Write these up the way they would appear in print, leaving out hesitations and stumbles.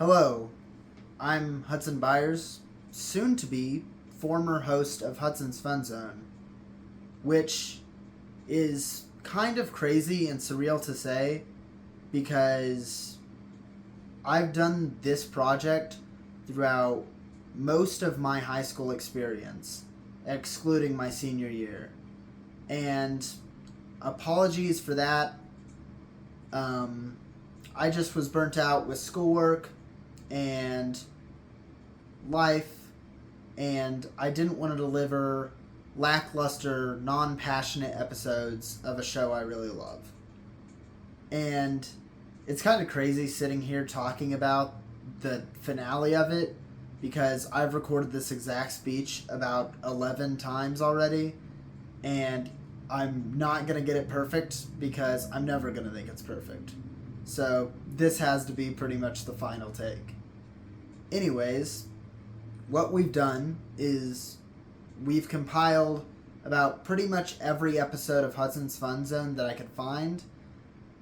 Hello, I'm Hudson Byers, soon to be former host of Hudson's Fun Zone, which is kind of crazy and surreal to say because I've done this project throughout most of my high school experience, excluding my senior year. And apologies for that. I just was burnt out with schoolwork and life, and I didn't want to deliver lackluster, non-passionate episodes of a show I really love. And it's kind of crazy sitting here talking about the finale of it because I've recorded this exact speech about 11 times already, and I'm not going to get it perfect because I'm never going to think it's perfect. So this has to be pretty much the final take. Anyways, what we've done is we've compiled about pretty much every episode of Hudson's Fun Zone that I could find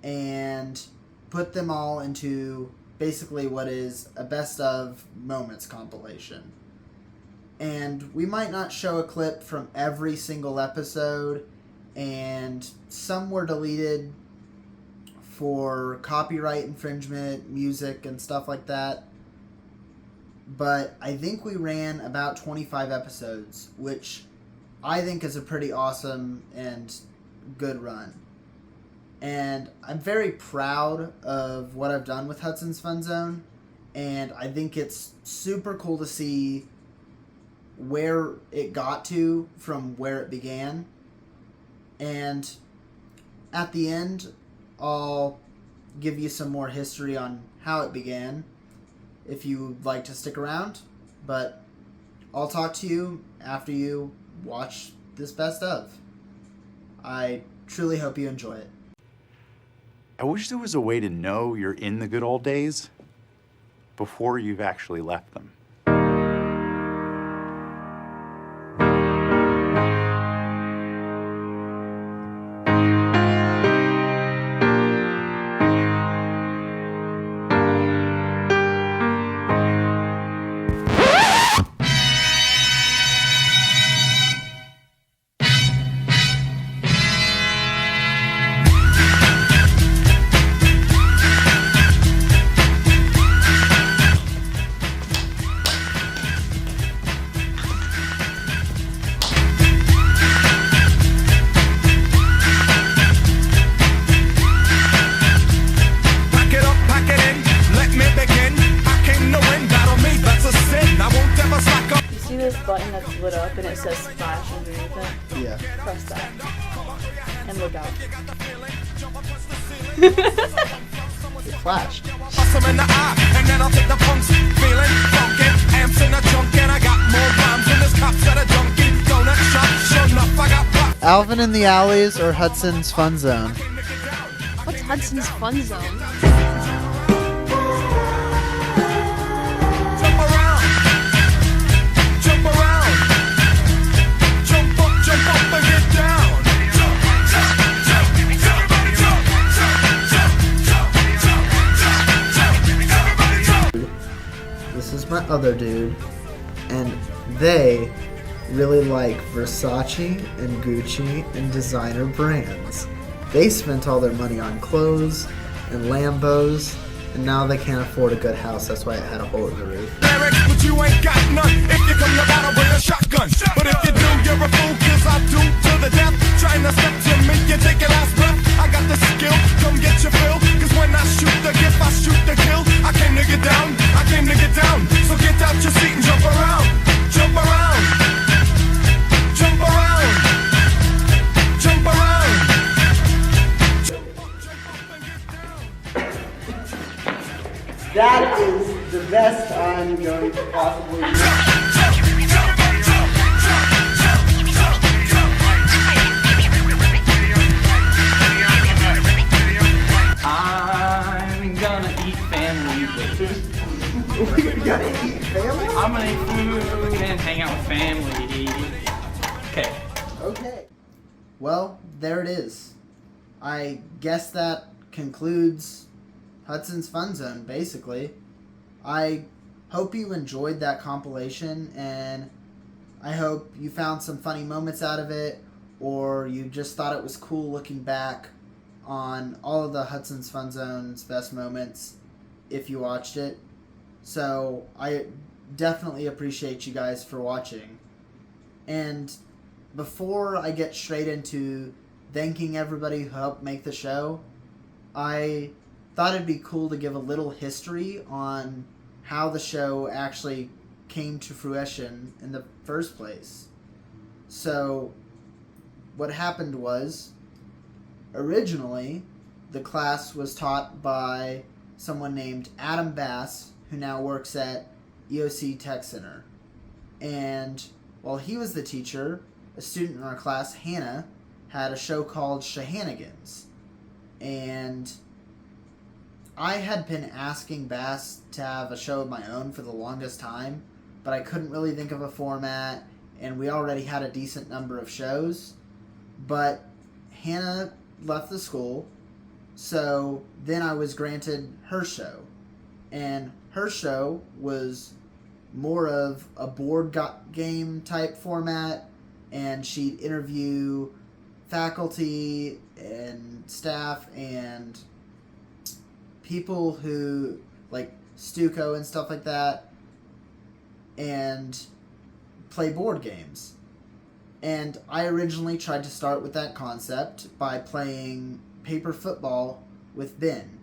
and put them all into basically what is a best of moments compilation. And we might not show a clip from every single episode, and some were deleted for copyright infringement, music, and stuff like that. But I think we ran about 25 episodes, which I think is a pretty awesome and good run. And I'm very proud of what I've done with Hudson's Fun Zone, and I think it's super cool to see where it got to from where it began. And at the end, I'll give you some more history on how it began if you'd like to stick around, but I'll talk to you after you watch this best of. I truly hope you enjoy it. I wish there was a way to know you're in the good old days before you've actually left them. Button that's lit up and it says splash underneath it. Yeah. Press that. And look out. It flashed. Alvin in the Alleys or Hudson's Fun Zone? What's Hudson's Fun Zone? This is my other dude, and they really like Versace and Gucci and designer brands. They spent all their money on clothes and Lambos, and now they can't afford a good house. That's why it had a hole in the roof. But you ain't got none if you come to battle with a shotgun. But if you do, you're a fool, cause I do to the death. Trying to step to me, you take your last breath. I got the skill, come get your fill. Cause when I shoot the gift, I shoot the kill. I came to get down, I came to get down. So get out your seat and jump around. Jump around. Jump around. Jump around. That is the best I'm going to possibly do. I'm gonna eat family food. We're gonna eat family? I'm gonna eat food and hang out with family. Okay. Okay. Well, there it is. I guess that concludes Hudson's Fun Zone, basically. I hope you enjoyed that compilation, and I hope you found some funny moments out of it, or you just thought it was cool looking back on all of the Hudson's Fun Zone's best moments if you watched it. So I definitely appreciate you guys for watching. And before I get straight into thanking everybody who helped make the show, I thought it'd be cool to give a little history on how the show actually came to fruition in the first place. So, what happened was, originally, the class was taught by someone named Adam Bass, who now works at EOC Tech Center. And while he was the teacher, a student in our class, Hannah, had a show called Shahanigans. And I had been asking Bass to have a show of my own for the longest time, but I couldn't really think of a format, and we already had a decent number of shows. But Hannah left the school, so then I was granted her show. And her show was more of a board game type format, and she'd interview faculty and staff and people who, like Stuco and stuff like that, and play board games. And I originally tried to start with that concept by playing paper football with Ben.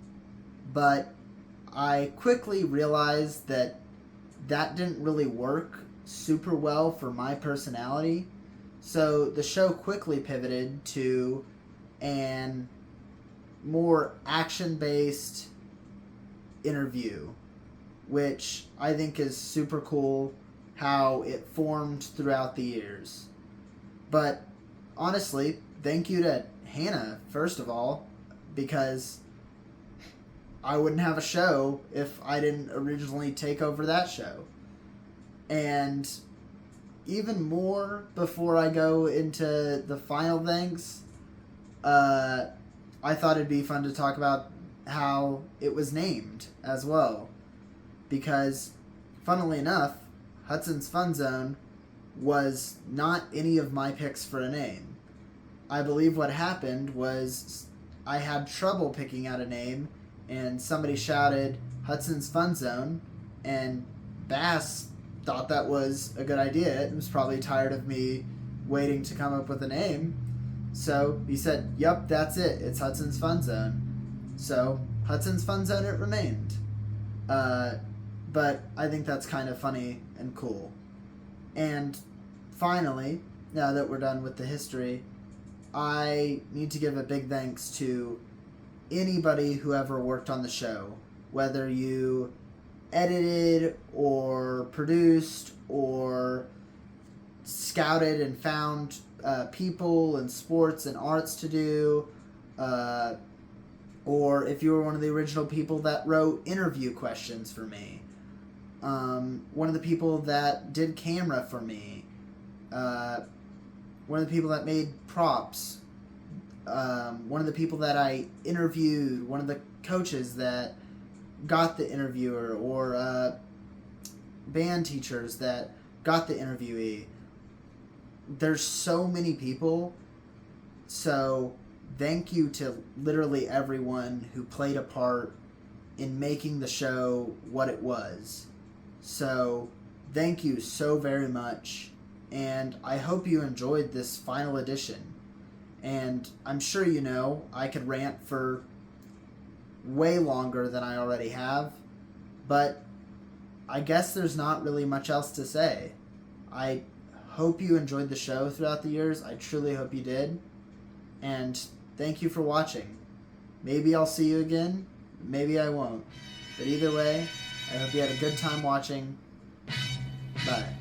But I quickly realized that didn't really work super well for my personality. So the show quickly pivoted to an more action-based interview, which I think is super cool how it formed throughout the years. But honestly, thank you to Hannah, first of all, because I wouldn't have a show if I didn't originally take over that show. And even more, before I go into the final things, I thought it'd be fun to talk about how it was named as well. Because, funnily enough, Hudson's Fun Zone was not any of my picks for a name. I believe what happened was I had trouble picking out a name, and somebody shouted Hudson's Fun Zone, and Bass thought that was a good idea and was probably tired of me waiting to come up with a name. So he said, "Yup, that's it. It's Hudson's Fun Zone." So Hudson's Fun Zone it remained. But I think that's kind of funny and cool. And finally, now that we're done with the history, I need to give a big thanks to anybody who ever worked on the show, whether you edited or produced or scouted and found people and sports and arts to do, or if you were one of the original people that wrote interview questions for me, one of the people that did camera for me, one of the people that made props, one of the people that I interviewed, one of the coaches that got the interviewer, or band teachers that got the interviewee. There's so many people, so thank you to literally everyone who played a part in making the show what it was. So thank you so very much, and I hope you enjoyed this final edition. And I'm sure you know I could rant for way longer than I already have, but I guess there's not really much else to say. I hope you enjoyed the show throughout the years. I truly hope you did. And thank you for watching. Maybe I'll see you again. Maybe I won't. But either way, I hope you had a good time watching. Bye.